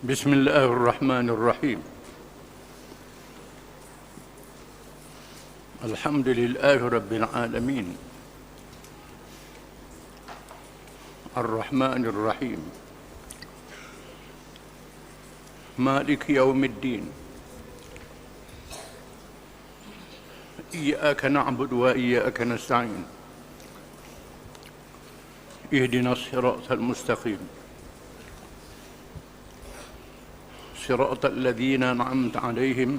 بسم الله الرحمن الرحيم. الحمد لله رب العالمين الرحمن الرحيم مالك يوم الدين إياك نعبد وإياك نستعين اهدنا الصراط المستقيم صراط الذين أنعمت عليهم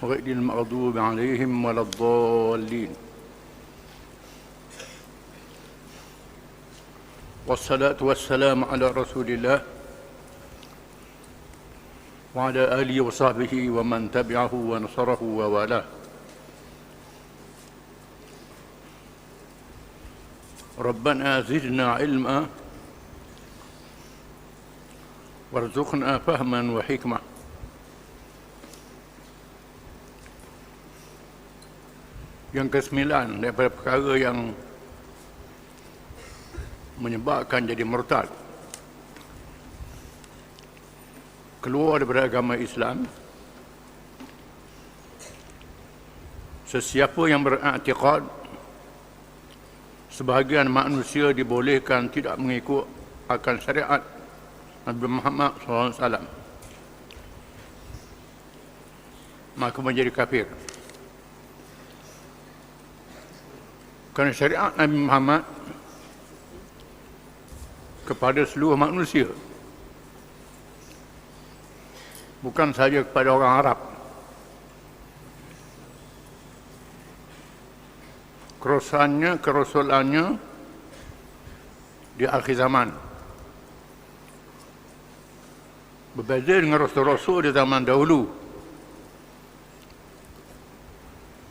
غير المغضوب عليهم ولا الضالين. والصلاة والسلام على رسول الله وعلى آله وصحبه ومن تبعه ونصره ووالاه. ربنا زدنا علما warzuqna fahman wa hikmah. Yang ke-9 daripada perkara yang menyebabkan jadi murtad, keluar daripada agama Islam, sesiapa yang beriktikad sebahagian manusia dibolehkan tidak mengikut akan syariat Nabi Muhammad SAW, maka menjadi kafir. Kerana syariat Nabi Muhammad kepada seluruh manusia, bukan sahaja kepada orang Arab. Kerasulannya di akhir zaman berbeza dengan Rasul-Rasul di zaman dahulu.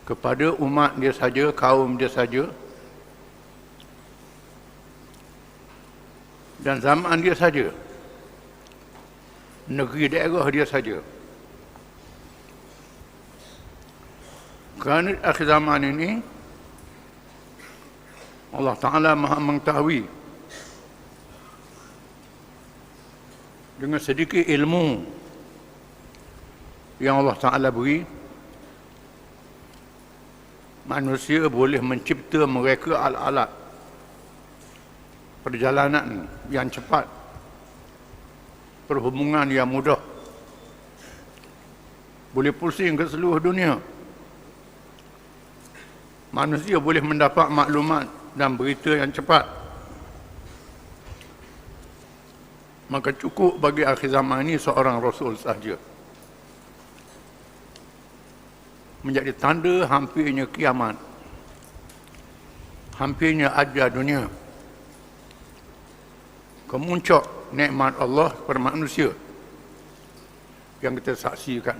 Kepada umat dia saja, kaum dia saja, dan zaman dia saja, negeri daerah dia saja. Kerana akhir zaman ini Allah Ta'ala Maha mengetahui. Dengan sedikit ilmu yang Allah Ta'ala beri, manusia boleh mencipta mereka alat-alat perjalanan yang cepat, perhubungan yang mudah, boleh pusing ke seluruh dunia. Manusia boleh mendapat maklumat dan berita yang cepat. Maka cukup bagi akhir zaman ini seorang Rasul sahaja. Menjadi tanda hampirnya kiamat, hampirnya ajar dunia, kemuncak nikmat Allah kepada manusia yang kita saksikan.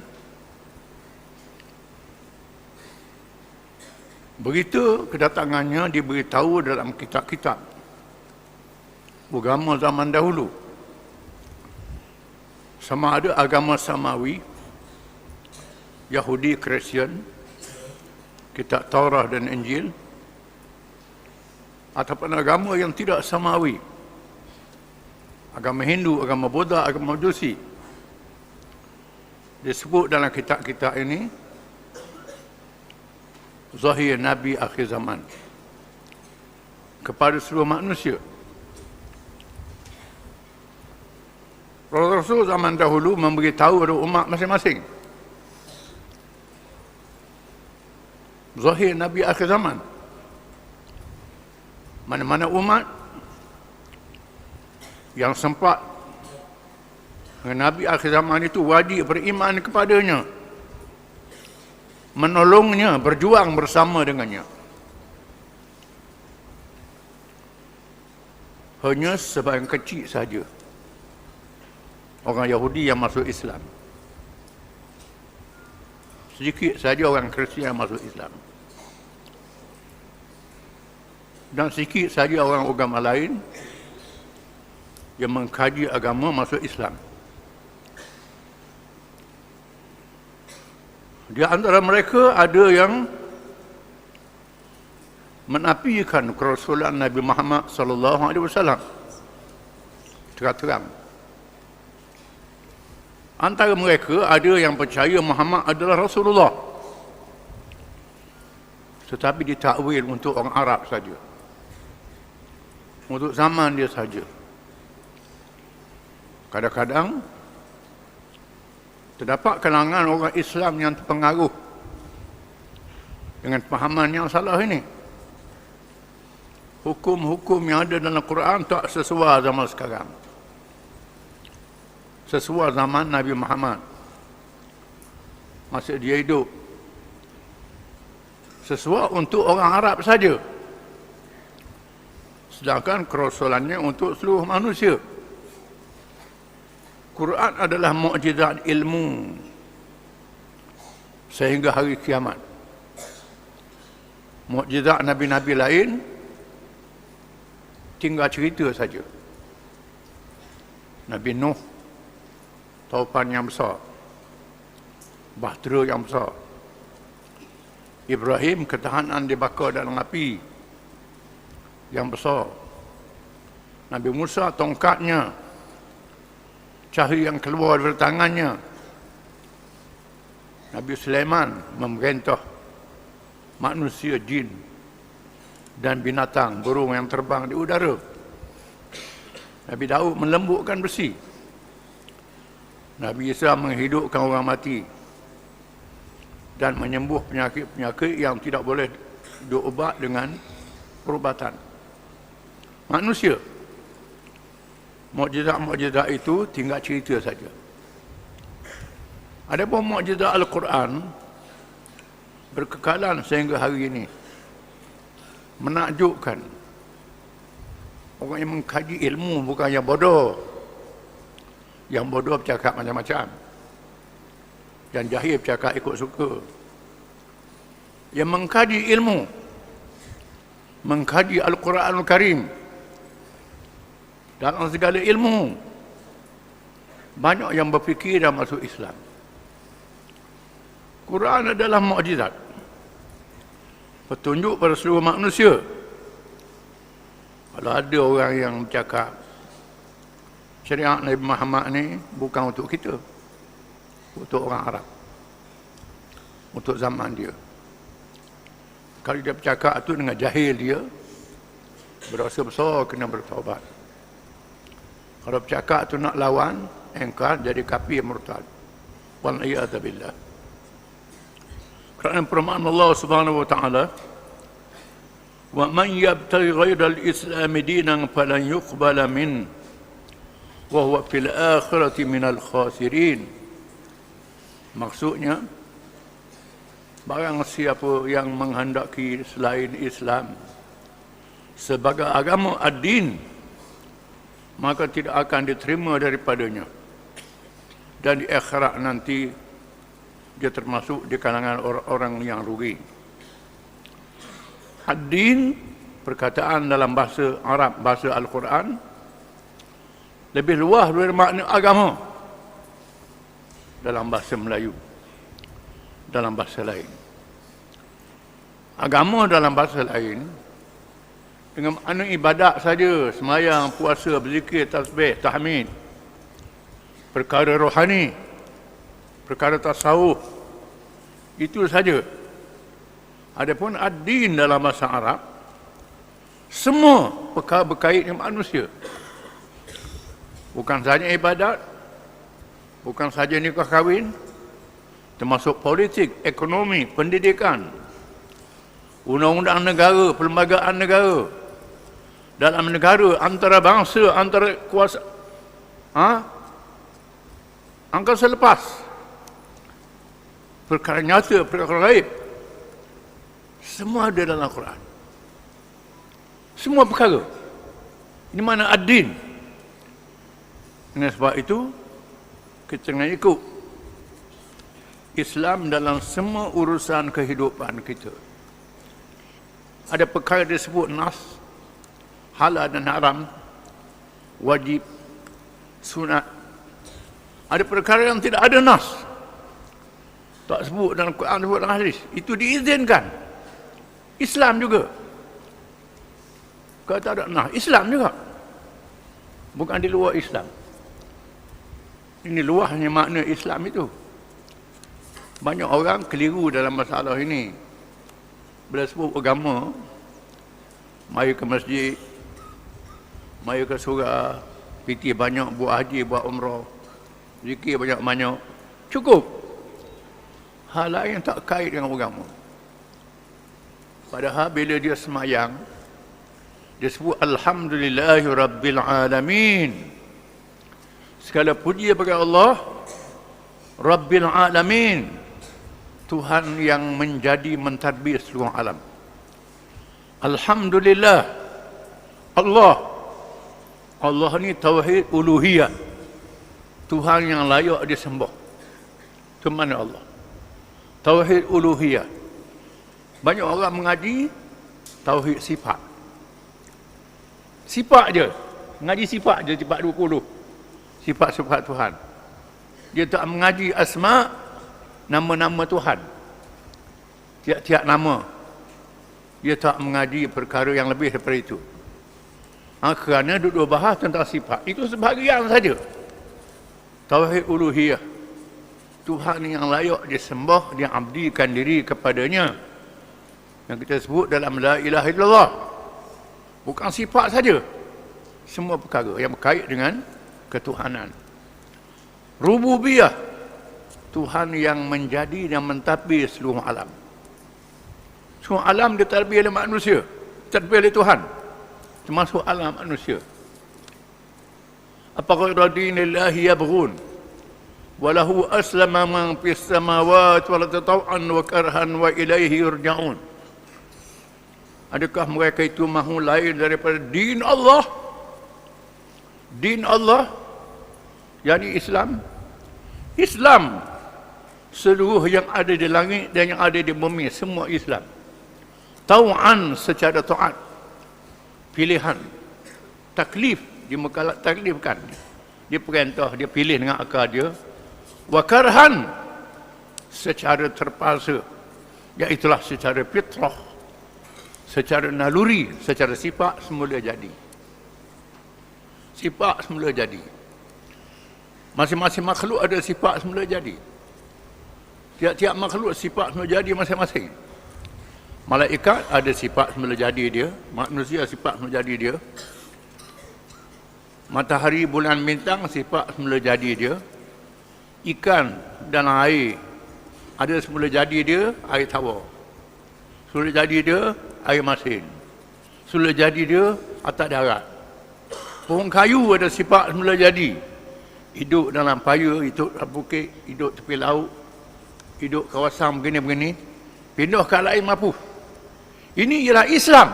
Berita kedatangannya diberitahu dalam kitab-kitab agama zaman dahulu. Sama ada agama Samawi, Yahudi, Kristian, kitab Taurat dan Injil, ataupun agama yang tidak Samawi, agama Hindu, agama Buddha, agama Majusi. Disebut dalam kitab-kitab ini zahir Nabi akhir zaman kepada seluruh manusia. Rasul zaman dahulu memberitahu kepada umat masing-masing zahir Nabi akhir zaman. Mana-mana umat yang sempat dengan Nabi akhir zaman itu wajib beriman kepadanya, menolongnya, berjuang bersama dengannya. Hanya sebahagian kecil saja orang Yahudi yang masuk Islam, sedikit saja orang Kristian yang masuk Islam, dan sedikit saja orang agama lain yang mengkaji agama masuk Islam. Di antara mereka ada yang menafikan kerasulan Nabi Muhammad sallallahu alaihi wasallam terang-terang. Antara mereka ada yang percaya Muhammad adalah Rasulullah, tetapi ditakwil untuk orang Arab saja, untuk zaman dia saja. Kadang-kadang terdapat kalangan orang Islam yang terpengaruh dengan pemahaman yang salah ini. Hukum-hukum yang ada dalam Quran tak sesuai zaman sekarang, sesuai zaman Nabi Muhammad masa dia hidup, sesuai untuk orang Arab saja, sedangkan kerasulannya untuk seluruh manusia. Quran adalah mukjizat ilmu sehingga hari kiamat. Mukjizat nabi-nabi lain tinggal cerita saja. Nabi Nuh, taupan yang besar, bahtera yang besar. Ibrahim, ketahanan dibakar dalam api yang besar. Nabi Musa, tongkatnya, cahaya yang keluar dari tangannya. Nabi Sulaiman memerintah manusia, jin dan binatang, burung yang terbang di udara. Nabi Daud melembutkan besi. Nabi Isa menghidupkan orang mati dan menyembuh penyakit-penyakit yang tidak boleh diubat dengan perubatan manusia. Mukjizat-mukjizat itu tinggal cerita saja. Adapun mukjizat Al-Quran berkekalan sehingga hari ini, menakjubkan. Orang yang mengkaji ilmu bukan yang bodoh. Yang bodoh bercakap macam-macam, yang jahil bercakap ikut suka. Yang mengkaji ilmu, mengkaji Al-Quranul Karim dalam segala ilmu, banyak yang berfikir dan masuk Islam. Quran adalah mukjizat, petunjuk pada seluruh manusia. Kalau ada orang yang bercakap syariat Nabi Muhammad ni bukan untuk kita, untuk orang Arab, untuk zaman dia, kalau dia bercakap tu dengan jahil, dia berdosa besar, kena bertaubat. Kalau bercakap tu nak lawan, engkar, jadi kafir murtad. Wal'iyadzubillah. Kerana firman Allah Subhanahu wa taala, "Wa man yabtaghi ghayra al-islam dinan falan yuqbala min wa huwa fil akhirati minal khasirin." Maksudnya, barang siapa yang menghendaki selain Islam sebagai agama ad-din, maka tidak akan diterima daripadanya, dan di akhirat nanti dia termasuk di kalangan orang-orang yang rugi. Ad-din, perkataan dalam bahasa Arab, bahasa Al-Quran, lebih luas dari makna agama dalam bahasa Melayu, dalam bahasa lain. Agama dalam bahasa lain dengan makna ibadat saja, sembahyang, puasa, berzikir, tasbih, tahmid, perkara rohani, perkara tasawuf, itu saja. Adapun ad-din dalam bahasa Arab, semua perkara berkait dengan manusia. Bukan sahaja ibadat, bukan sahaja nikah kahwin, termasuk politik, ekonomi, pendidikan, undang-undang negara, perlembagaan negara, dalam negara, antara bangsa, antara kuasa, angkasa lepas, perkara nyata, perkara gaib, semua ada dalam Al-Quran. Semua perkara. Ini mana ad-din. Dengan sebab itu, kita kena ikut Islam dalam semua urusan kehidupan kita. Ada perkara disebut nas, halal dan haram, wajib, sunat. Ada perkara yang tidak ada nas, tak sebut dalam Quran, sebut dalam hadis, itu diizinkan. Islam juga. Kalau tak ada nas, Islam juga. Bukan di luar Islam. Ini luahnya makna Islam itu. Banyak orang keliru dalam masalah ini. Bila sebut agama, mari ke masjid, mari ke surau, piti banyak, buat haji, buat umrah, zikir banyak-banyak, cukup. Hal lain tak kait dengan agama. Padahal bila dia semayang, dia sebut Alhamdulillahi Rabbil Alamin. Segala puji bagi Allah Rabbil Alamin, Tuhan yang menjadi mentadbir seluruh alam. Alhamdulillah, Allah ni tauhid uluhiyah, Tuhan yang layak disembah. Itu mana Allah? Tauhid uluhiyah. Banyak orang mengaji tauhid sifat. Sifat je. Mengaji sifat je, sifat 20. Sifat-sifat Tuhan. Dia tak mengaji asma, nama-nama Tuhan. Tiap-tiap nama. Dia tak mengaji perkara yang lebih daripada itu. Kerana duduk bahas tentang sifat. Itu sebahagian saja. Tauhid uluhiyah. Tuhan yang layak disembah, dia abdikan diri kepadanya. Yang kita sebut dalam la ilaha illallah. Bukan sifat saja. Semua perkara yang berkait dengan ketuhanan. Rububiyah. Tuhan yang menjadi dan mentadbir seluruh alam. Seluruh alam ditadbir oleh manusia. Tadbir oleh Tuhan. Termasuk alam manusia. Apa radinillahi yabghun. Walahu aslama man fis samawati wal tataw'an wa karhan wa ilaihi yurja'un. Adakah mereka itu mahu lain daripada din Allah? Din Allah, yakni Islam. Islam, seluruh yang ada di langit dan yang ada di bumi, semua Islam. Tau'an, secara taat. Pilihan. Taklif, taklifkan. Dia perintah, dia pilih dengan akal dia. Wa karhan, secara terpaksa. Iaitulah secara fitrah, secara naluri, secara sifat semula jadi. Sifat semula jadi. Masing-masing makhluk ada sifat semula jadi. Tiap-tiap makhluk sifat semula jadi masing-masing. Malaikat ada sifat semula jadi dia, manusia sifat semula jadi dia. Matahari, bulan, bintang sifat semula jadi dia. Ikan dan air ada semula jadi dia, air tawar. Semula jadi dia, air masin. Semula jadi dia, atas darat. Pohon kayu ada sifat semula jadi. Hidup dalam paya, hidup dalam bukit, hidup tepi laut, hidup kawasan begini-begini. Pindah ke lain mampu. Ini ialah Islam.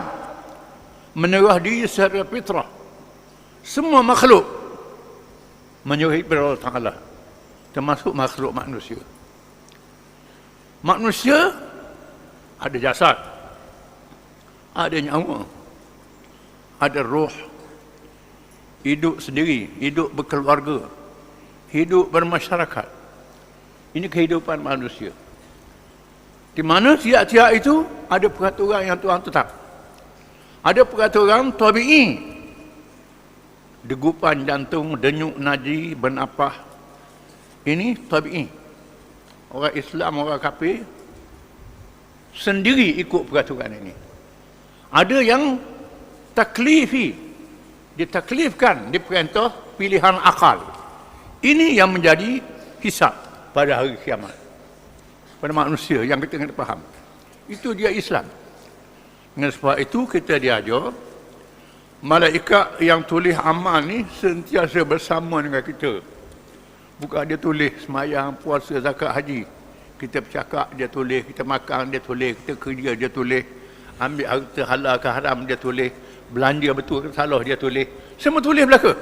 Menyerah diri secara fitrah. Semua makhluk menyerah kepada Allah Ta'ala. Termasuk makhluk manusia. Manusia ada jasad, ada nyawa, ada roh, hidup sendiri, hidup berkeluarga, hidup bermasyarakat. Ini kehidupan manusia. Di mana tiap-tiap itu ada peraturan yang Tuhan tetap. Ada peraturan tabi'i. Degupan jantung, denyut nadi, bernafas. Ini tabi'i. Orang Islam, orang kafir sendiri ikut peraturan ini. Ada yang taklifi. Ditaklifkan, diperintah pilihan akal. Ini yang menjadi hisab pada hari kiamat. Pada manusia yang kita kena faham. Itu dia Islam. Dengan sebab itu kita diajar malaikat yang tulis amal ni sentiasa bersama dengan kita. Bukan dia tulis semayang, puasa, zakat, haji. Kita bercakap, dia tulis. Kita makan, dia tulis. Kita kerja, dia tulis. Ambil harta halal ke haram, dia tulis. Belanja betul ke salah, dia tulis. Semua tulis belaka.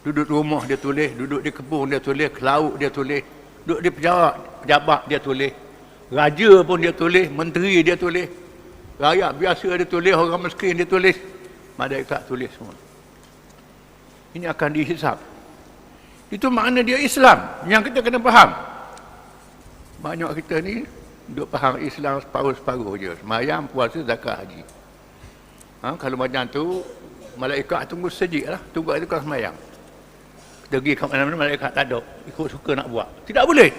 Duduk di rumah, dia tulis. Duduk di kebun, dia tulis. Ke laut, dia tulis. Duduk di pejabat, dia tulis. Raja pun dia tulis. Menteri, dia tulis. Rakyat biasa, dia tulis. Orang miskin, dia tulis. Malaikat tulis semua. Ini akan dihisab. Itu makna dia Islam yang kita kena faham. Banyak kita ni duk faham Islam separuh-separuh je. Sembahyang, puasa, zakat, haji. Kalau macam tu, malaikat tunggu sejik lah. Tunggu itu kau sembahyang. Pergi ke mana-mana malaikat tak ada. Ikut suka nak buat. Tidak boleh.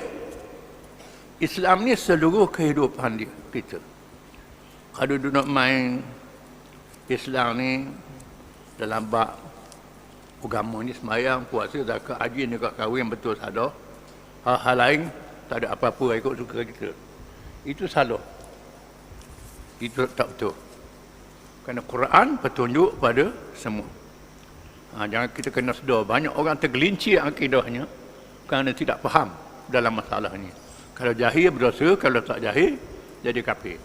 Islam ni seluruh kehidupan dia, kita. Kalau dia nak main Islam ni dalam bab agama ni, sembahyang, puasa, zakat, haji, nikah kahwin betul salah. Hal-hal lain tak ada apa-apa ikut suka kita. Itu salah. Itu tak betul. Kerana Quran petunjuk pada semua. Jangan kita kena sedar. Banyak orang tergelincir akidahnya kerana tidak faham dalam masalah ini. Kalau jahil berdosa, kalau tak jahil jadi kafir.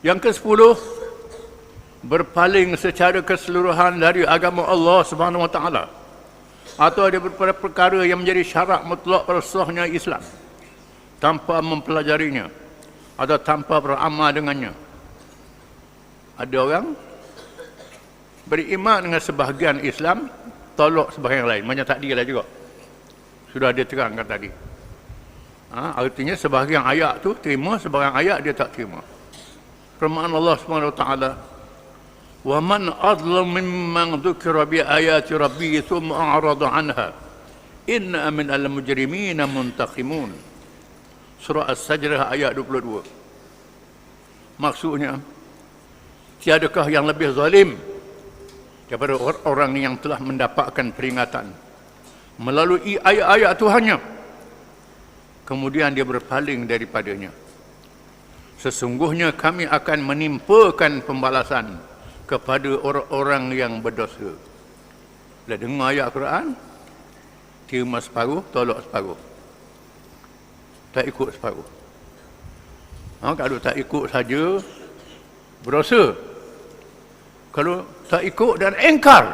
Yang ke-10, berpaling secara keseluruhan dari agama Allah Subhanahu wa taala, atau ada beberapa perkara yang menjadi syarat mutlak sahnya Islam tanpa mempelajarinya atau tanpa beramal dengannya. Ada orang beriman dengan sebahagian Islam, tolak sebahagian lain. Macam tadi lah juga. Sudah dia terangkan tadi. Artinya sebahagian ayat tu terima, sebahagian ayat dia tak terima. Firman Allah Subhanahu wa taala, "Wa man adlam mimman dzukira bi ayati rabbih thumma a'rada 'anha. Inna minal mujrimina muntaqimun." Surah As-Sajdah ayat 22. Maksudnya, tiadakah yang lebih zalim daripada orang yang telah mendapatkan peringatan melalui ayat-ayat Tuhannya, kemudian dia berpaling daripadanya. Sesungguhnya kami akan menimpakan pembalasan kepada orang-orang yang berdosa. Bila dengar ayat Quran, terima separuh, tolak separuh. Tak ikut separuh. Kalau tak ikut saja, berdosa. Kalau tak ikut dan engkar,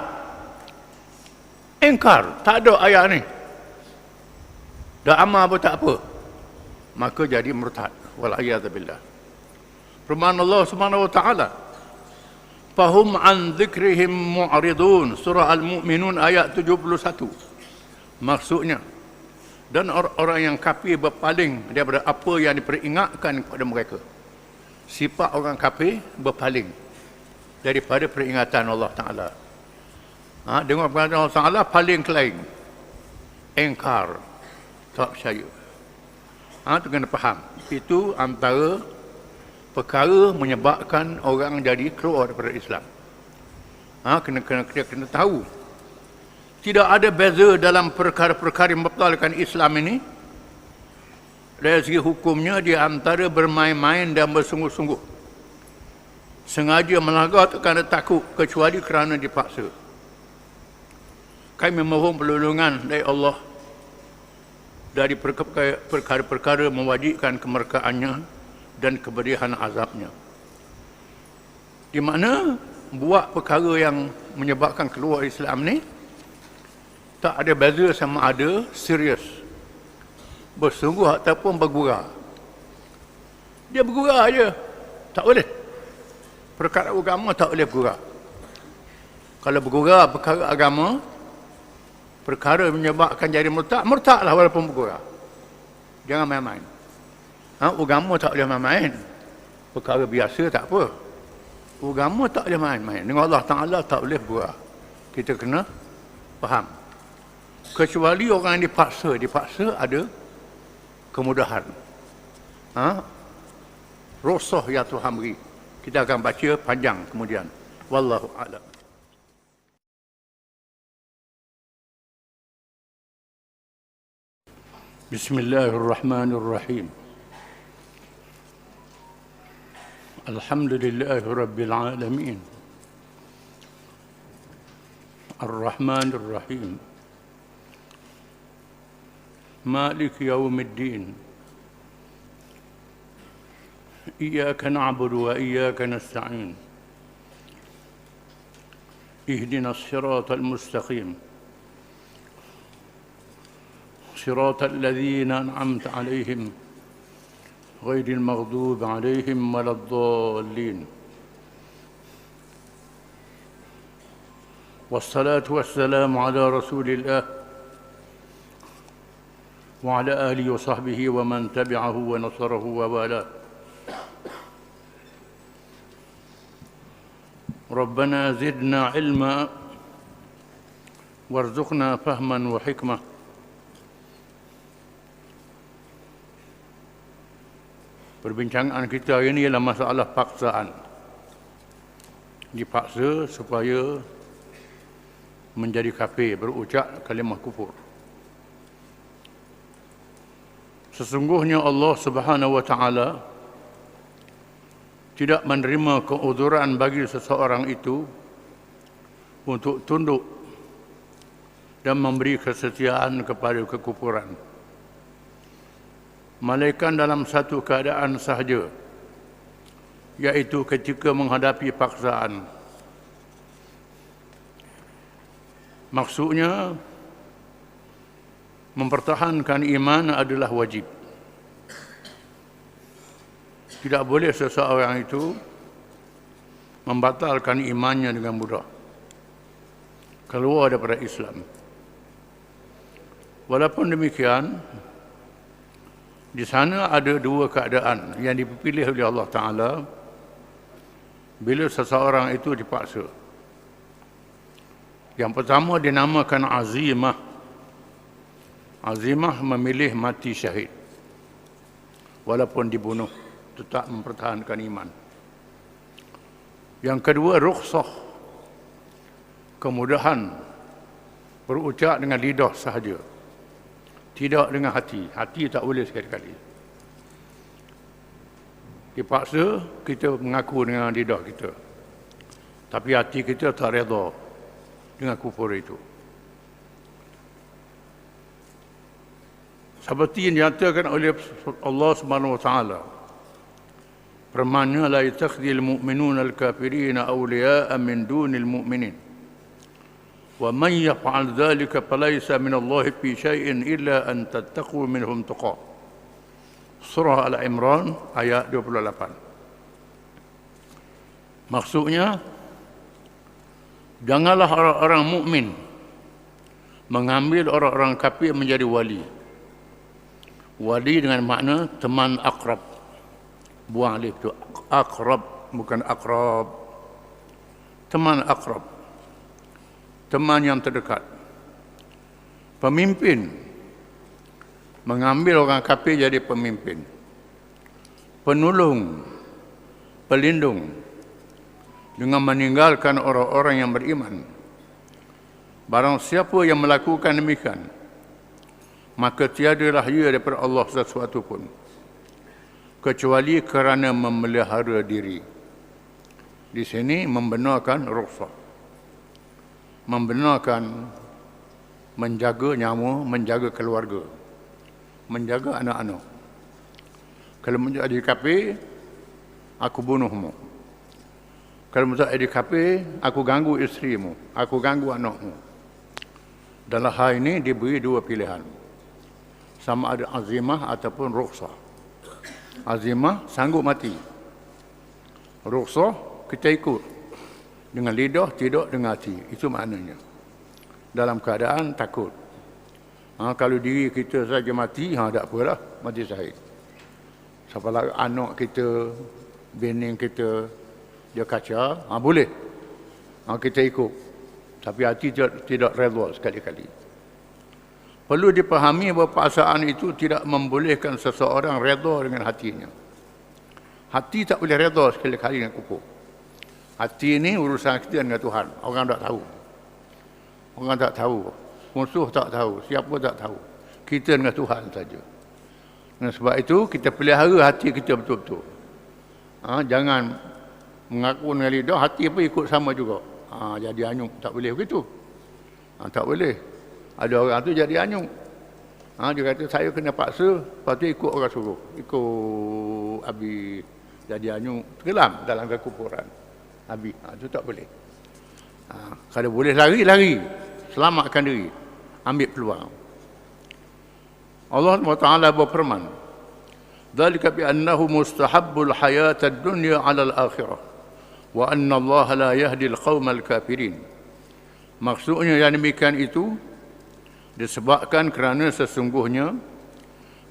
tak ada ayat ni, dah amal pun tak apa, maka jadi murtad. Wal'iyadzubillah. Firman Allah Subhanahu wa taala, "Fahum an dzikrihim mu'ridun." Surah Al-Mu'minun ayat 71. Maksudnya, dan orang yang kafir berpaling daripada apa yang diperingatkan kepada mereka. Sifat orang kafir berpaling daripada peringatan Allah Ta'ala. Dengar peringatan Allah Ta'ala, paling kelain, engkar, tak percaya. Itu kena faham. Itu antara perkara menyebabkan orang jadi keluar daripada Islam. Kena tahu. Tidak ada beza dalam perkara-perkara yang membatalkan Islam ini. Dari segi hukumnya, di antara bermain-main dan bersungguh-sungguh. Sengaja melanggar kerana takut, kecuali kerana dipaksa. Kami memohon perlindungan dari Allah dari perkara-perkara mewajibkan kemurkaannya dan kepedihan azabnya. Di mana buat perkara yang menyebabkan keluar Islam ni tak ada beza sama ada serius, bersungguh ataupun bergurau. Dia bergurau aja, tak boleh. Perkara agama tak boleh bergurau. Kalau bergurau perkara agama, perkara menyebabkan jadi murtad, murtadlah walaupun bergurau. Jangan main-main. Agama tak boleh main-main. Perkara biasa tak apa. Agama tak boleh main-main. Dengan Allah Ta'ala tak boleh bergurau. Kita kena faham. Kecuali orang yang dipaksa ada kemudahan. Rukhsah yang Tuhan beri. Kita akan baca panjang kemudian. Wallahu a'lam. Bismillahirrahmanirrahim. Alhamdulillahi rabbil alamin. Ar-Rahmanir-Rahim. مالك يوم الدين. إياك نعبد وإياك نستعين. اهدنا الصراط المستقيم. صراط الذين أنعمت عليهم غير المغضوب عليهم ولا الضالين. والصلاة والسلام على رسول الله وعلى آله وصحبه ومن تبعه ونصره ووالاه. ربنا زدنا علما warzuqna fahman wa hikmah. Perbincangan kita hari ini ialah masalah paksaan. Dipaksa supaya menjadi kafir, berucap kalimah kufur. Sesungguhnya Allah Subhanahu wa taala tidak menerima keuzuran bagi seseorang itu untuk tunduk dan memberi kesetiaan kepada kekufuran, melainkan dalam satu keadaan sahaja, yaitu ketika menghadapi paksaan. Maksudnya, mempertahankan iman adalah wajib. Tidak boleh seseorang itu membatalkan imannya dengan mudah, keluar daripada Islam. Walaupun demikian, di sana ada dua keadaan yang dipilih oleh Allah Ta'ala bila seseorang itu dipaksa. Yang pertama dinamakan azimah. Azimah memilih mati syahid, walaupun dibunuh, tetap mempertahankan iman. Yang kedua rukhsah, kemudahan berucap dengan lidah sahaja, tidak dengan hati. Hati tak boleh sekali-kali. Dipaksa, kita mengaku dengan lidah kita, tapi hati kita tak redha dengan kufur itu. Seperti yang dinyatakan oleh Allah Subhanahu wa taala, firman-Nya, la yattakhidhul mu'minuna al-kafirina awliya'a min dunil mu'minin wa man yaf'al dhalika falaysa min Allah fi shay'in illa an tattaqu minhum tuqa. Surah Al-Imran ayat 28. Maksudnya, janganlah orang-orang mukmin mengambil orang-orang kafir menjadi wali. Wali dengan makna teman akrab. Buang alif tu, akrab, bukan akrab. Teman akrab, teman yang terdekat. Pemimpin mengambil orang kafir jadi pemimpin. Penolong, pelindung, dengan meninggalkan orang-orang yang beriman. Barang siapa yang melakukan demikian, maka tiadalah ia daripada Allah sesuatu pun, kecuali kerana memelihara diri. Di sini membenarkan rukhsah, membenarkan menjaga nyawa, menjaga keluarga, menjaga anak-anak. Kalau menjadi kafir, aku bunuhmu. Kalau menjadi kafir, aku ganggu isterimu, aku ganggu anakmu. Dalam hal ini diberi dua pilihan, sama ada azimah ataupun rukhsah. Azimah sanggup mati. Rukhsah kita ikut dengan lidah, tidak dengan hati. Itu maknanya. Dalam keadaan takut. Kalau diri kita saja mati, tak apalah, mati syahid. Siapa lagi anak kita, bini kita, dia kaca, boleh. Kita ikut. Tapi hati tidak redha sekali-kali. Perlu dipahami bahawa paksaan itu tidak membolehkan seseorang redha dengan hatinya. Hati tak boleh redha sekali-kali dengan kufur. Hati ini urusan kita dengan Tuhan. Orang tak tahu. Orang tak tahu. Musuh tak tahu. Siapa tak tahu. Kita dengan Tuhan saja. Dan sebab itu kita pelihara hati kita betul-betul. Jangan mengaku dengan lidah, hati pun ikut sama juga. Jadi anyuk. Tak boleh begitu. Tak boleh. Ada orang tu jadi anyuk. Dia kata saya kena paksa, lepas tu ikut orang suruh. Ikut Abi jadi anyuk, tenggelam dalam kekufuran. Abi, itu tak boleh. Kalau boleh lari, lari. Selamatkan diri. Ambil peluang. Allah SWT berfirman, "Dzalika bi annahu mustahabbul hayatad dunya 'ala al-akhirah wa anna Allah la yahdi al-qaumal kafirin." Maksudnya yang demikian itu disebabkan kerana sesungguhnya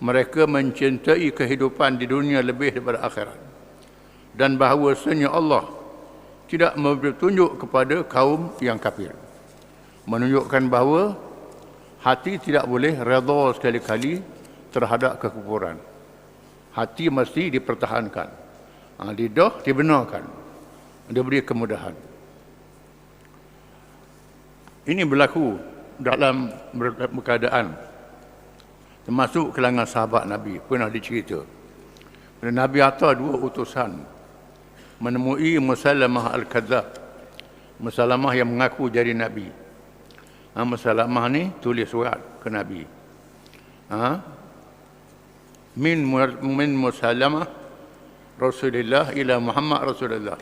mereka mencintai kehidupan di dunia lebih daripada akhirat, dan bahawasanya Allah tidak memberi petunjuk kepada kaum yang kafir. menunjukkan bahawa hati tidak boleh redha sekali-kali terhadap kekufuran. Hati mesti dipertahankan. Lidah dibenarkan. Dia beri kemudahan. Ini berlaku dalam keadaan termasuk kalangan sahabat Nabi. Pernah dicerita. Nabi hantar 2 utusan menemui Musalamah Al-Kadzab. Musalamah yang mengaku jadi Nabi. Musalamah ni tulis surat ke Nabi. Min Musalamah Rasulullah ila Muhammad Rasulullah.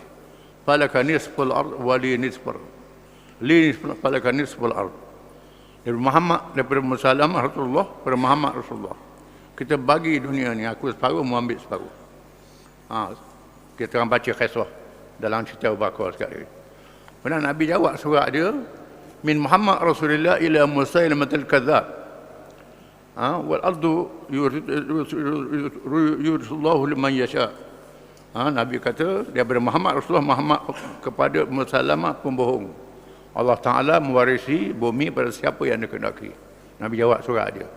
Falaka nisful ard wa li nisfur. Li nisful falaka nisful ard. Daripada Musalamah Rasulullah kepada Muhammad Rasulullah. Kita bagi dunia ni, aku separuh, mu ambil separuh. Kita orang baca kisah dalam cerita Abu Bakar sekali. Kemudian Nabi jawab surat dia, min Muhammad Rasulullah ila Musailamah al-Kadzab. Wal ardu yurisullahu liman yasha. Nabi kata daripada Muhammad Rasulullah Muhammad kepada Musalamah pembohong. Allah Ta'ala mewarisi bumi pada siapa yang dikehendaki. Nabi jawab surat dia.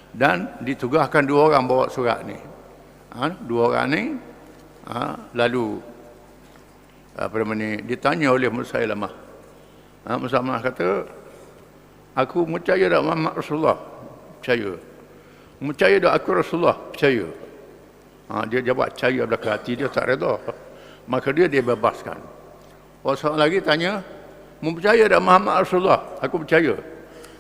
Dan ditugaskan 2 orang bawa surat ni. 2 orang ni lalu ditanya oleh Musailamah. Musailamah kata, aku percaya tak Muhammad Rasulullah? Percaya. Percaya tak aku Rasulullah? Percaya. Dia jawab percaya belakang hati dia tak reda. Maka dia bebaskan. Orang lagi tanya, percaya tak Muhammad Rasulullah? Aku percaya.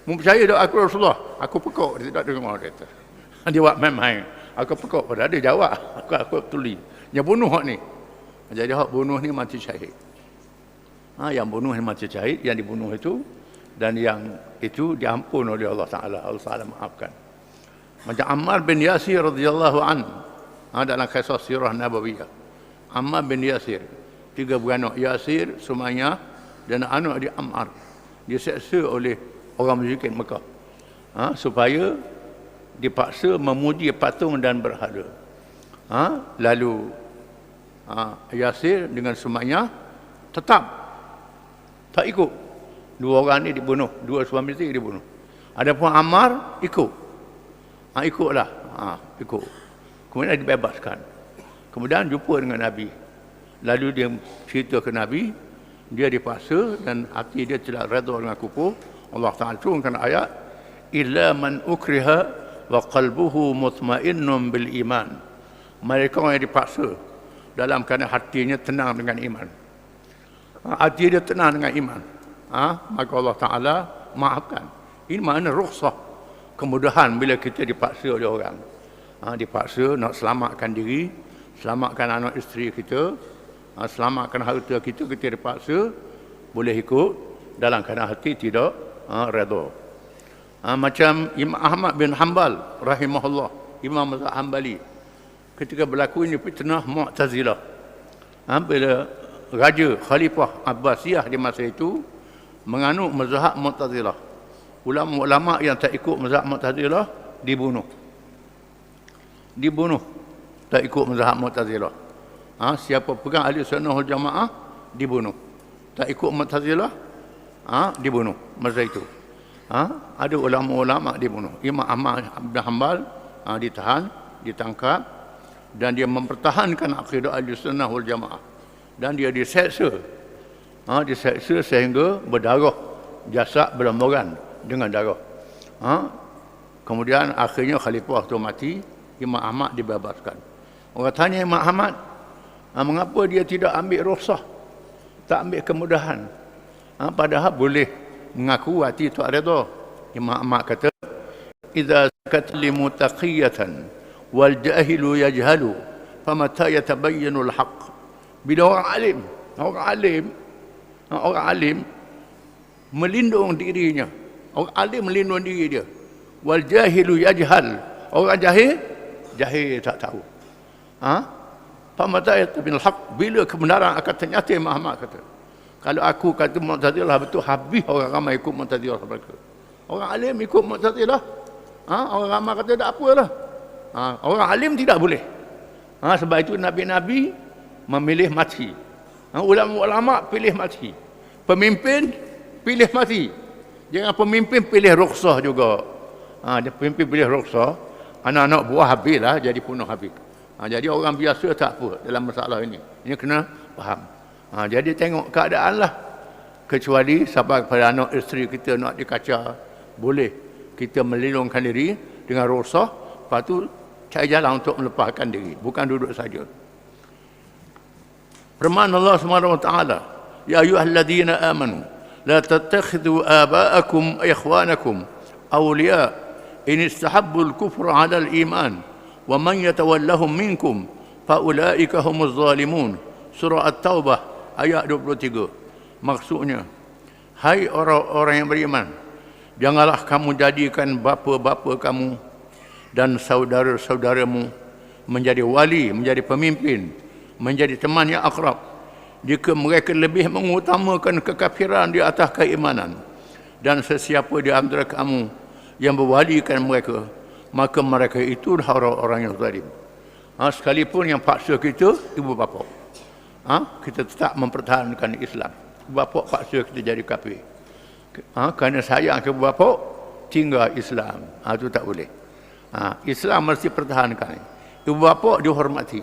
Percaya tak aku Rasulullah? Aku pekok. Dia tak dengar dia. Dia jawab memang. Aku pekok pada dia jawab. Aku tuli. Yang bunuh hak ni. Jadi hak bunuh ni mati syahid. Yang bunuh ni mati syahid, yang dibunuh itu dan yang itu diampun oleh Allah Taala. Allah Taala maafkan. Macam Ammar bin Yasir radhiyallahu an. Dalam kisah sirah Nabawiyah. Ammar bin Yasir, 3 beranak, Yasir, Sumayyah dan anak dia Ammar. Diseksa oleh orang musyrikin Mekah. Supaya dipaksa memuji patung dan berhala. Lalu Yasir dengan Sumayyah tetap tak ikut. 2 orang ni dibunuh, 2 suami isteri dibunuh. Adapun Ammar ikut. Ikutlah. Ikut. Kemudian dibebaskan. Kemudian jumpa dengan Nabi. Lalu dia cerita ke Nabi, dia dipaksa dan hati dia tidak redha dengan kufur. Allah Ta'ala turunkan ayat, illa man ukriha wa qalbuhu mutmainnun bil iman. Mereka yang dipaksa dalam keadaan hatinya tenang dengan iman. Hati dia tenang dengan iman. Maka Allah Ta'ala maafkan. Ini makna rukhsah, kemudahan bila kita dipaksa oleh orang. Dipaksa nak selamatkan diri, selamatkan anak isteri kita, selamatkan harta kita, kita dipaksa boleh ikut dalam keadaan hati tidak redha. Macam Imam Ahmad bin Hanbal rahimahullah, Imam mazhab Hanbali, ketika berlaku ini fitnah Mu'tazilah. Bila raja Khalifah Abbasiyah di masa itu menganut mazhab Mu'tazilah, ulama-ulama yang tak ikut mazhab Mu'tazilah dibunuh. Tak ikut mazhab Mu'tazilah. Siapa pegang ahli sunnah wal jamaah dibunuh. Tak ikut Mu'tazilah dibunuh masa itu. Ada ulama-ulama dibunuh. Imam Ahmad bin Hanbal ditahan, ditangkap dan dia mempertahankan akidah ahli sunnah wal jamaah. Dan dia diseksa. Diseksa sehingga berdarah, jasad berlumuran dengan darah. Kemudian akhirnya khalifah itu mati, Imam Ahmad dibebaskan. Orang tanya Imam Ahmad, mengapa dia tidak ambil rukhsah, tak ambil kemudahan? Padahal boleh mengaku hati tak redha. Imam Ahmad kata, idza zakat li mutaqiyatan wal jahilu yajhalu famata yatabayyanu al haqq. Bila orang alim melindung dirinya, orang alim melindung diri dia, wal jahilu yajhal, orang jahil tak tahu. Famata yatabayyanu al haqq, bila kebenaran akan ternyata. Imam Ahmad kata, kalau aku kata Mu'tazilah betul, habis orang ramai ikut Mu'tazilah mereka. Orang alim ikut Mu'tazilah, orang ramai kata tak apalah. Orang alim tidak boleh. Sebab itu Nabi-Nabi memilih mati. Ulama-ulama pilih mati. Pemimpin pilih mati. Jangan pemimpin pilih rukhsah juga. Dia pemimpin pilih rukhsah, anak-anak buah habislah jadi bunuh habis. Jadi orang biasa tak apa dalam masalah ini. Ini kena faham. Jadi tengok keadaan lah. Kecuali sampai kepada anak isteri kita nak dikaca, boleh kita melindungkan diri dengan rukhsah, lepas tu cari jalan untuk melepaskan diri, bukan duduk saja. Firman Allah SWT, ya ayyuhalladzina amanu la tattakhidhu aba'akum ikhwanakum awliya in istahabbu al-kufra 'ala al-iman wa man yatawallahum minkum fa ulaika humuz zalimun. Surah At-Taubah ayat 23. Maksudnya, hai orang-orang yang beriman, janganlah kamu jadikan bapa-bapa kamu dan saudara-saudaramu menjadi wali, menjadi pemimpin, menjadi teman yang akrab, jika mereka lebih mengutamakan kekafiran di atas keimanan. Dan sesiapa di antara kamu yang berwalikan mereka, maka mereka itu orang-orang yang zalim. Sekalipun yang paksa kita ibu bapa, kita tetap mempertahankan Islam. Bapa paksa kita jadi kafir, kerana sayang ke bapa, tinggal Islam, itu tak boleh. Islam mesti pertahankan. Ibu bapa dihormati,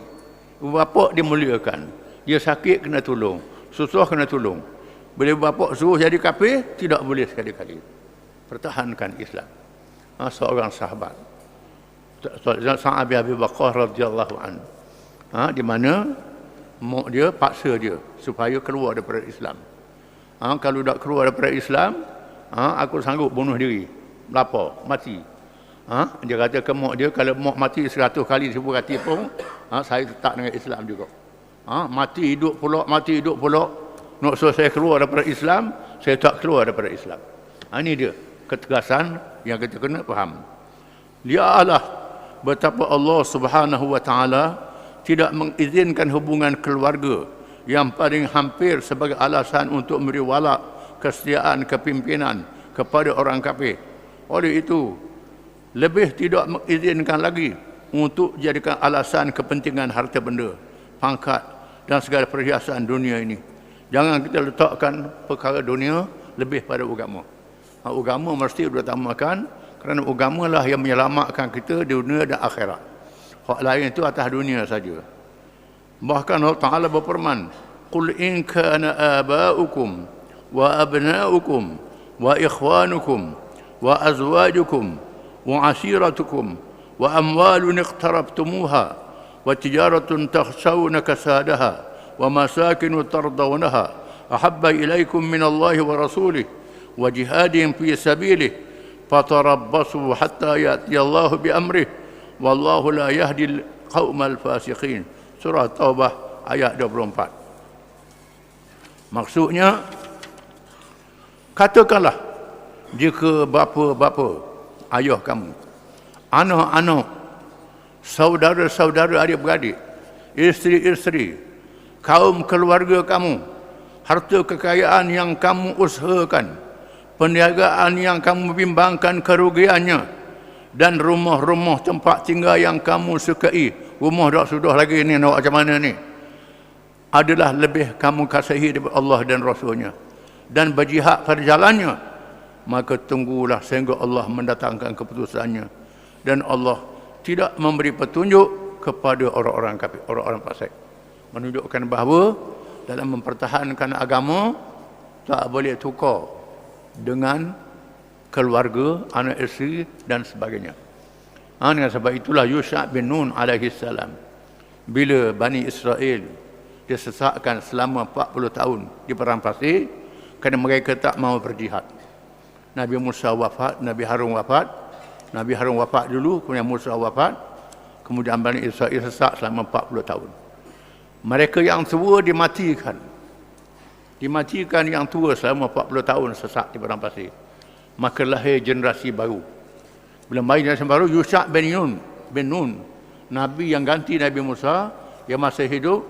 ibu bapa dimuliakan. Dia sakit kena tolong, susah kena tolong. Bila ibu bapa suruh jadi kafir, tidak boleh sekali-kali. Pertahankan Islam. Seorang sahabat, Sa'ad bin Abi Waqqas radhiyallahu anhu, di mana mak dia paksa dia supaya keluar daripada Islam. Kalau tak keluar daripada Islam, aku sanggup bunuh diri, lapar, mati. Dia kata ke mak dia, kalau mak mati 100 kali 1000 kali pun, saya tetap dengan Islam juga. Mati hidup pula, mati hidup pula, nak suruh saya keluar daripada Islam, saya tak keluar daripada Islam. Ini dia ketegasan yang kita kena faham. Lihatlah betapa Allah Subhanahu wa taala tidak mengizinkan hubungan keluarga yang paling hampir sebagai alasan untuk memberi wala kesetiaan kepimpinan kepada orang kafir. Oleh itu, lebih tidak mengizinkan lagi untuk jadikan alasan kepentingan harta benda, pangkat dan segala perhiasan dunia ini. Jangan kita letakkan perkara dunia lebih pada agama. Agama mesti diutamakan, kerana agama lah yang menyelamatkan kita di dunia dan akhirat. Hak lain itu atas dunia saja. Bahkan Allah Ta'ala berfirman, qul in kana aba'ukum wa abna'ukum wa ikhwanukum wa azwajukum wa ashiratukum wa amwalun iqtarabtumuha wa tijaratun takhshawna kasadaha wa masakinu tardawnaha ahabba ilaikum minallahi wa rasulih wa jihadin fi sabilih fatarabbasu hatta ya'tiyallahu bi amrih wallahu la yahdil qaumal fasiqin. Surah Taubah ayat 24. Maksudnya, katakanlah jika bapa-bapa, ayah kamu, anak-anak, saudara-saudara adik-beradik, isteri-isteri, kaum keluarga kamu, harta kekayaan yang kamu usahakan, perniagaan yang kamu bimbangkan kerugiannya, dan rumah-rumah tempat tinggal yang kamu sukai, rumah dah sudah lagi ni nak macam mana ni, adalah lebih kamu kasihi daripada Allah dan Rasulnya, dan berjihad pada jalannya, maka tunggulah sehingga Allah mendatangkan keputusannya, dan Allah tidak memberi petunjuk kepada orang-orang kafir, orang-orang fasik. Menunjukkan bahawa dalam mempertahankan agama tak boleh tukar dengan keluarga, anak isteri dan sebagainya. Dengan sebab itulah Yusha' bin Nun alaihi salam, bila Bani Israel disesatkan selama 40 tahun di padang pasir kerana mereka tak mahu berjihad. Nabi Musa wafat, Nabi Harun wafat. Nabi Harun wafat dulu, kemudian Musa wafat. Kemudian Bani Israel sesat selama 40 tahun. Mereka yang tua dimatikan. Dimatikan yang tua selama 40 tahun sesat di padang pasir. Maka lahir generasi baru. Bila lahir generasi baru, Yusha' bin Nun, Nabi yang ganti Nabi Musa, yang masih hidup,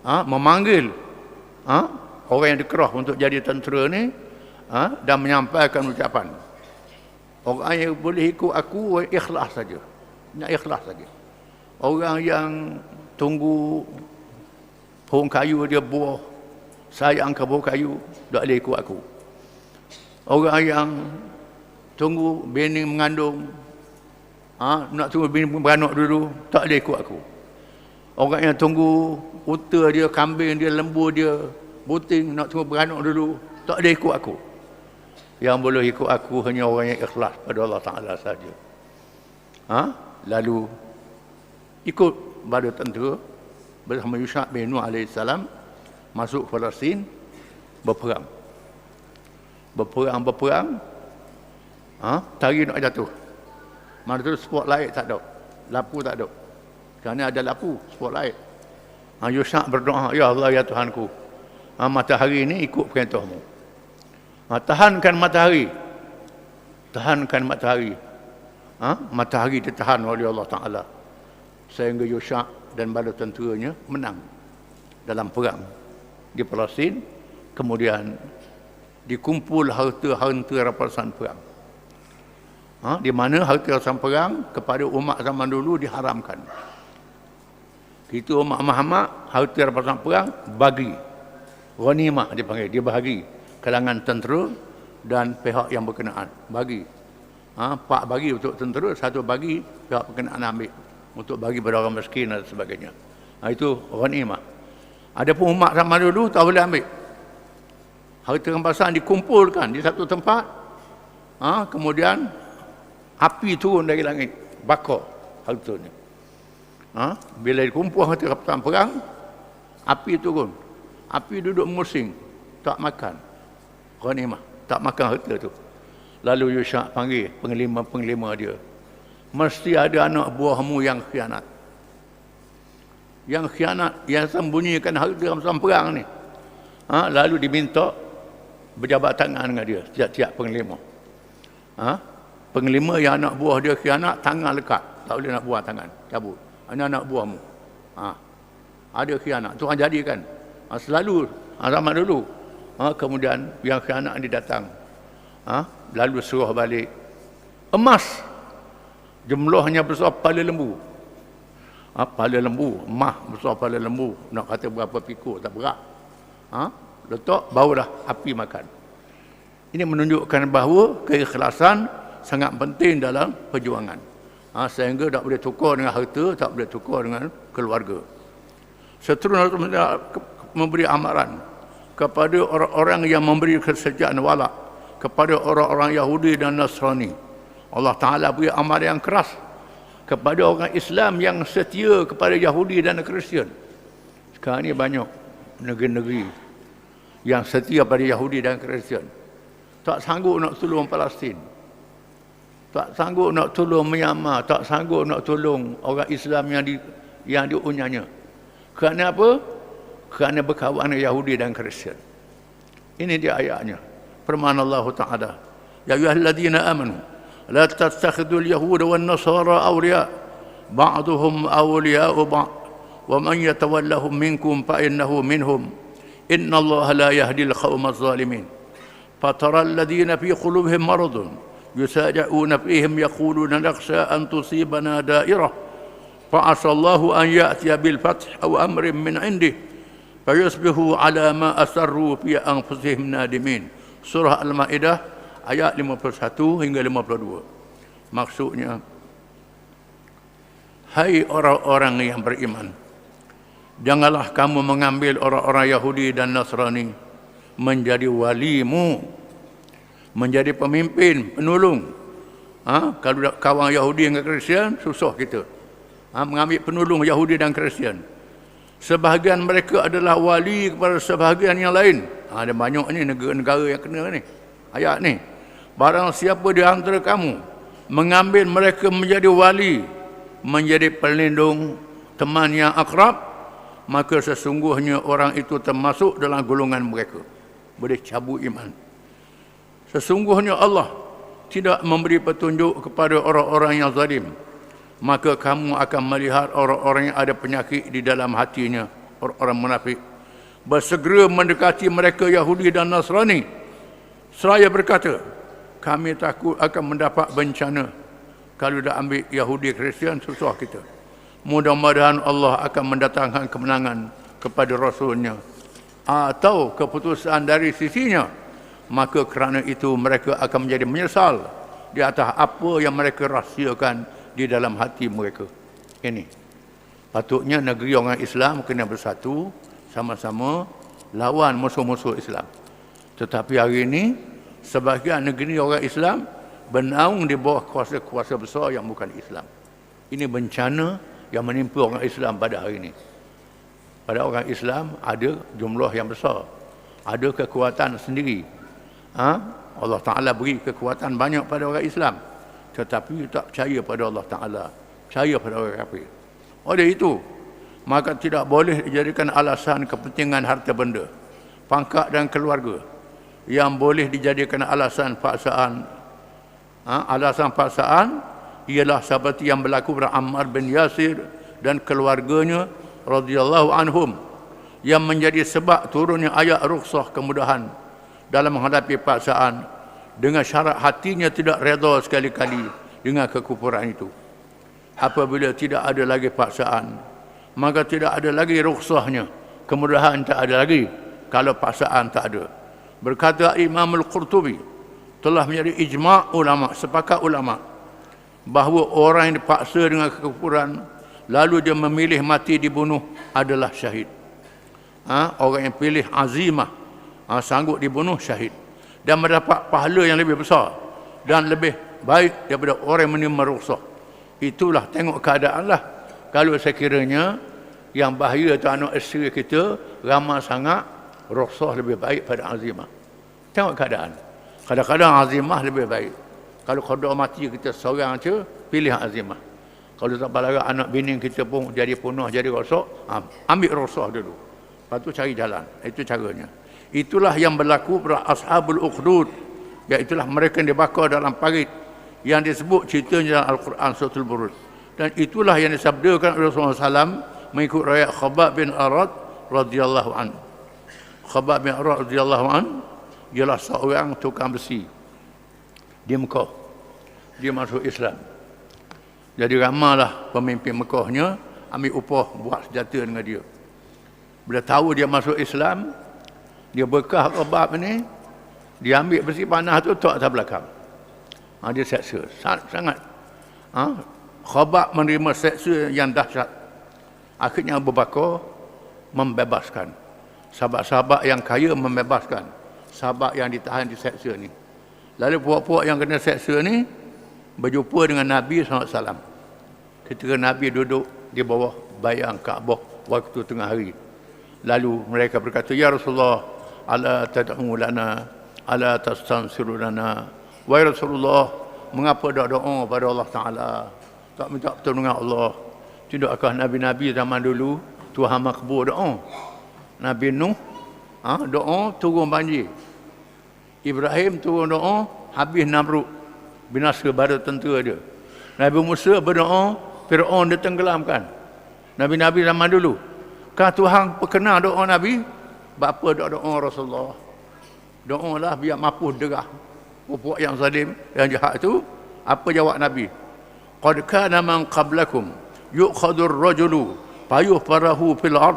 memanggil orang yang dikerah untuk jadi tentera ni, dan menyampaikan ucapan, orang yang boleh ikut aku ikhlas saja, nak ikhlas saja. Orang yang tunggu pohon kayu dia buah, sayang ke pohon kayu, tak boleh ikut aku. Orang yang tunggu bini mengandung, nak tunggu bini beranak dulu, tak boleh ikut aku. Orang yang tunggu unta dia, kambing dia, lembu dia, buting, nak tunggu beranak dulu, tak boleh ikut aku. Yang boleh ikut aku hanya orang yang ikhlas pada Allah Ta'ala saja. Lalu ikut bala tentera bersama Yusha' bin Nun AS masuk Palestin, berperang. Tari nak jatuh. Mana tu spotlight tak ada, lampu tak ada. Kerana ada lampu spotlight. Yusha' berdoa, ya Allah ya Tuhanku, matahari ini ikut perintahmu. Tahankan matahari. Matahari ditahan oleh Allah Ta'ala. Sehingga Yusha' dan bala tenteranya menang dalam perang di Palestin. Kemudian dikumpul harta rampasan perang. Di mana harta rampasan perang kepada umat zaman dulu diharamkan. Kita umat Muhammad, harta rampasan perang bagi. Ghanimah dipanggil, dia bahagi. Kalangan tentera dan pihak yang berkenaan. Bagi. Pak bagi untuk tentera, satu bagi pihak berkenaan ambil. Untuk bagi pada orang miskin dan sebagainya. Itu ghanimah. Adapun umat zaman dulu tak boleh ambil. Harta rampasan dikumpulkan di satu tempat. Kemudian api turun dari langit, bakar hartanya. Bila dikumpul harta rampasan perang, api turun. Api duduk musing, tak makan. Ghanimah, tak makan harta tu. Lalu Yusha' panggil penglima dia. Mesti ada anak buahmu yang khianat. Yang khianat, yang sembunyikan harta rampasan perang ni. Lalu diminta berjabat tangan dengan dia, tiap-tiap penglima. Penglima yang anak buah dia khianat, tangan lekat. Tak boleh nak buah tangan, cabut. Ini anak buahmu. Ada khianat. Tuhan jadikan. Selalu, zaman dulu. Kemudian yang khianat ni datang. Lalu suruh balik. Emas. Jumlahnya besar kepala lembu. Kepala lembu. Emas besar kepala lembu. Nak kata berapa pikul, tak berat. Letak, barulah api makan. Ini menunjukkan bahawa keikhlasan sangat penting dalam perjuangan. Sehingga tak boleh tukar dengan harta, tak boleh tukar dengan keluarga. Seterusnya memberi amaran kepada orang-orang yang memberi kesejahteraan wala, kepada orang-orang Yahudi dan Nasrani. Allah Ta'ala beri amaran yang keras kepada orang Islam yang setia kepada Yahudi dan Kristian. Sekarang ini banyak negeri-negeri yang setia pada Yahudi dan Kristian. Tak sanggup nak tolong Palestin. Tak sanggup nak tolong Myanmar. Tak sanggup nak tolong orang Islam yang diunyanya. Kerana apa? Kerana berkawan dengan Yahudi dan Kristian. Ini dia ayatnya. Firman Allah Ta'ala. Ya ayyuhalladzina amanu la tattakhidul yahuda wan nasara awliya ba'duhum awliya'u ba'd wa man yatawallahum minkum fa innahu minhum innallaha la yahdil qaumadh zalimin. Fatara alladhina fi qulubihim maradun yusari'una fihim yaquluna nakhsha an tusibana da'irah fa asallahu an ya'tiya bil fath aw amrin min 'indih fayusbihu 'ala ma asarru fi anfusihim nadimin. Surah Al-Maidah ayat 51 hingga 52. Maksudnya, hai orang-orang yang beriman, janganlah kamu mengambil orang-orang Yahudi dan Nasrani menjadi walimu, menjadi pemimpin, penolong. Kalau kawan Yahudi dan Kristian, susah kita. Mengambil penolong Yahudi dan Kristian. Sebahagian mereka adalah wali kepada sebahagian yang lain. Ada banyak ni negara-negara yang kena ni. Ayat ni. Barang siapa di antara kamu mengambil mereka menjadi wali, menjadi pelindung, teman yang akrab, maka sesungguhnya orang itu termasuk dalam golongan mereka. Boleh cabut iman. Sesungguhnya Allah tidak memberi petunjuk kepada orang-orang yang zalim. Maka kamu akan melihat orang-orang yang ada penyakit di dalam hatinya, orang-orang munafik, bersegera mendekati mereka Yahudi dan Nasrani, seraya berkata, kami takut akan mendapat bencana. Kalau dah ambil Yahudi Kristian, susah kita. Mudah-mudahan Allah akan mendatangkan kemenangan kepada Rasulnya atau keputusan dari sisinya. maka kerana itu mereka akan menjadi menyesal di atas apa yang mereka rahsiakan di dalam hati mereka. Ini patutnya negeri orang Islam kena bersatu, sama-sama lawan musuh-musuh Islam. Tetapi hari ini sebahagian negeri orang Islam bernaung di bawah kuasa-kuasa besar yang bukan Islam. Ini bencana yang menimpa orang Islam pada hari ini. Pada orang Islam ada jumlah yang besar, ada kekuatan sendiri. Allah Ta'ala beri kekuatan banyak pada orang Islam, tetapi tak percaya pada Allah Ta'ala, percaya pada orang kafir. Oleh itu, maka tidak boleh dijadikan alasan kepentingan harta benda, pangkat dan keluarga yang boleh dijadikan alasan paksaan. Alasan paksaan ialah seperti yang berlaku pada Ammar bin Yasir dan keluarganya radhiyallahu anhum, yang menjadi sebab turunnya ayat rukhsah kemudahan dalam menghadapi paksaan, dengan syarat hatinya tidak redha sekali-kali dengan kekufuran itu. Apabila tidak ada lagi paksaan, maka tidak ada lagi rukhsahnya, kemudahan tak ada lagi kalau paksaan tak ada. Berkata Imam Al-Qurtubi, telah menjadi ijma' ulama, sepakat ulama, bahawa orang yang dipaksa dengan kekufuran lalu dia memilih mati dibunuh adalah syahid. Orang yang pilih azimah, sanggup dibunuh, syahid, dan mendapat pahala yang lebih besar dan lebih baik daripada orang yang menerima rukhsah. Itulah tengok keadaan lah. Kalau sekiranya yang bahaya tu anak isteri kita ramai sangat, rukhsah lebih baik pada azimah. Tengok keadaan. Kadang-kadang azimah lebih baik. Kalau qada mati kita seorang je, pilih azimah. Kalau tak balaga anak bini kita pun jadi punah, jadi rosak, ambil rukhsah dulu. Lepas tu cari jalan. Itu caranya. Itulah yang berlaku pada ashabul ukhdud, iaitulah mereka yang dibakar dalam parit yang disebut ceritanya dalam Al-Quran Suratul Buruj. Dan itulah yang disabdakan Rasulullah SAW mengikut riwayat Khabbab bin Arad radhiyallahu an. Khabbab bin Arad radhiyallahu an ialah seorang tukang besi di Mekah. Dia masuk Islam. Jadi ramailah pemimpin Mekahnya ambil upah buat senjata dengan dia. Bila tahu dia masuk Islam, dia bekah Khabbab ni, dia ambil besi panah tu tok atas belakang. Dia seksa sangat. Khabbab menerima seksa yang dahsyat. Akhirnya Abu Bakar membebaskan. Sahabat-sahabat yang kaya membebaskan sahabat yang ditahan diseksa ni. Lalu puak-puak yang kena seksa ni berjumpa dengan Nabi SAW. Ketika Nabi duduk di bawah bayang Kaabah waktu tengah hari. Lalu mereka berkata, "Ya Rasulullah, ala tad'u lana, ala tastansiru lana." Wahai Rasulullah, mengapa tak doa pada Allah Ta'ala? Tak minta pertolongan Allah. Tidakkah Nabi-Nabi zaman dulu Tuhan makbul doa? Nabi Nuh doa turun banjir. Ibrahim turun doa habis Namrud, binasa bala tentera dia. Nabi Musa berdoa Fir'aun ditenggelamkan. Nabi-Nabi zaman dulu. Kan Tuhan perkenan doa Nabi? Bapa doa Rasulullah? Doalah biar mampu derah puak yang zalim, yang jahat itu. Apa jawab Nabi? Qad kana man qablakum yu'khadhu ar-rajulu fayuhfarahu fil ard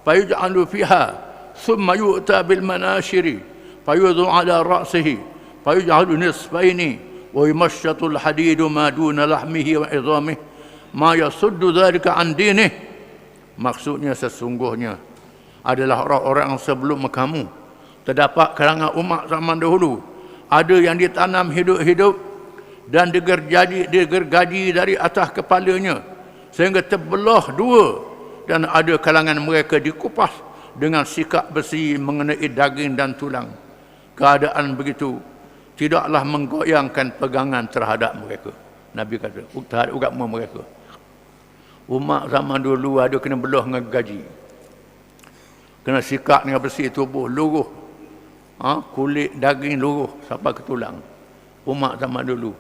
fayuj'alu fiha thumma yu'ta bil manashiri fayudhu ala ra'sihi fayuj'alu nisfaini wa yumashshatu al-hadidu ma duna lahmihi wa 'idhamihi ma yasuddu dhalika an dinih. Maksudnya sesungguhnya adalah orang-orang sebelum kamu terdapat kalangan umat zaman dahulu, ada yang ditanam hidup-hidup dan digergaji dari atas kepalanya sehingga terbelah dua, dan ada kalangan mereka dikupas dengan sikat besi mengenai daging dan tulang. Keadaan begitu tidaklah menggoyangkan pegangan terhadap mereka. Nabi kata terhadap agama mereka. Umat zaman dulu ada kena belah dengan gaji, kena sikat dengan besi tubuh luruh, kulit daging luruh sampai ke tulang. Umat zaman dulu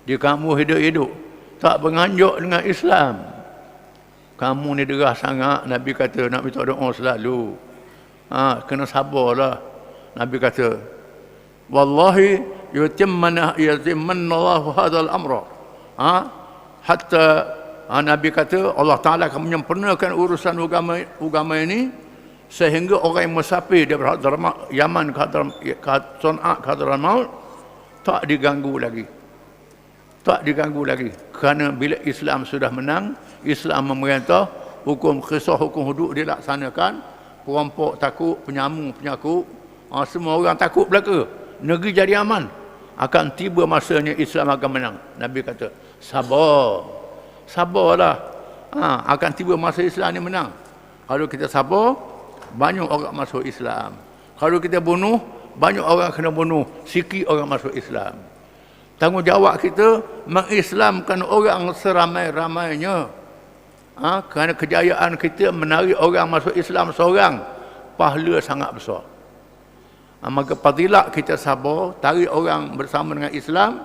di kamu hidup-hidup tak menganjak dengan Islam. Kamu ni derah sangat. Nabi kata nak minta doa selalu. Kena sabarlah. Nabi kata, wallahi yutimmanna Allahu hadzal amra. Hatta Nabi kata Allah Ta'ala akan menyempurnakan urusan agama ini sehingga orang yang musafir daripada Yaman ke Son'a ke Hadramaut tak diganggu lagi. Tak diganggu lagi. Kerana bila Islam sudah menang, Islam memerintah, hukum qisas, hukum hudud dilaksanakan, perampok takut, penyakut, semua orang takut belaka. Negeri jadi aman. Akan tiba masanya Islam akan menang. Nabi kata, sabar. Sabarlah. Akan tiba masa Islam ni menang. Kalau kita sabar, banyak orang masuk Islam. Kalau kita bunuh, banyak orang kena bunuh. Sikit orang masuk Islam. Tanggungjawab kita mengislamkan orang seramai-ramainya. Kerana kejayaan kita menarik orang masuk Islam seorang, pahala sangat besar. Maka fadilat kita sabar, tarik orang bersama dengan Islam,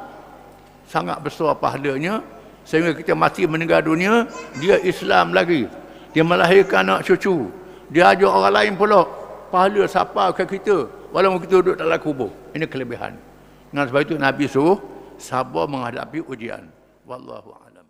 sangat besar pahalanya. Sehingga kita mati meninggal dunia, dia Islam lagi. Dia melahirkan anak cucu. Dia ajar orang lain pula. Pahala siapa ke kita, walaupun kita duduk dalam kubur. Ini kelebihan. Dengan sebab itu Nabi suruh sabar menghadapi ujian. Wallahu a'lam.